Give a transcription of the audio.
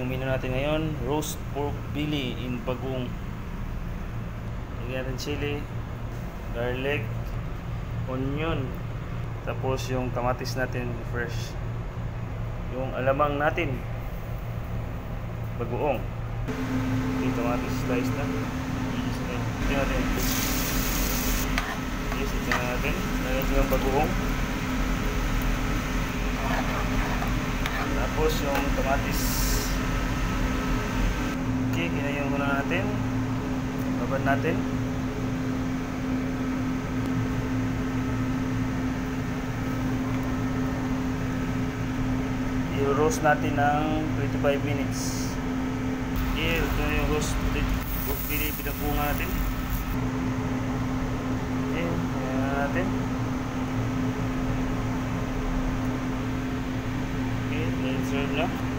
yung menu natin ngayon, roast pork belly in bagoong. Lagyan natin chili, garlic, onion, tapos yung kamatis natin fresh, yung alamang natin bagoong, yung kamatis slice na. Ito natin, ito natin, lagyan yung bagoong, tapos yung kamatis. Okay, kinayang muna natin, babad natin. I-roast natin ng 25 minutes. Okay, ito na yung roast belly pinapunga natin. Okay, ayan natin. Okay, let's serve na.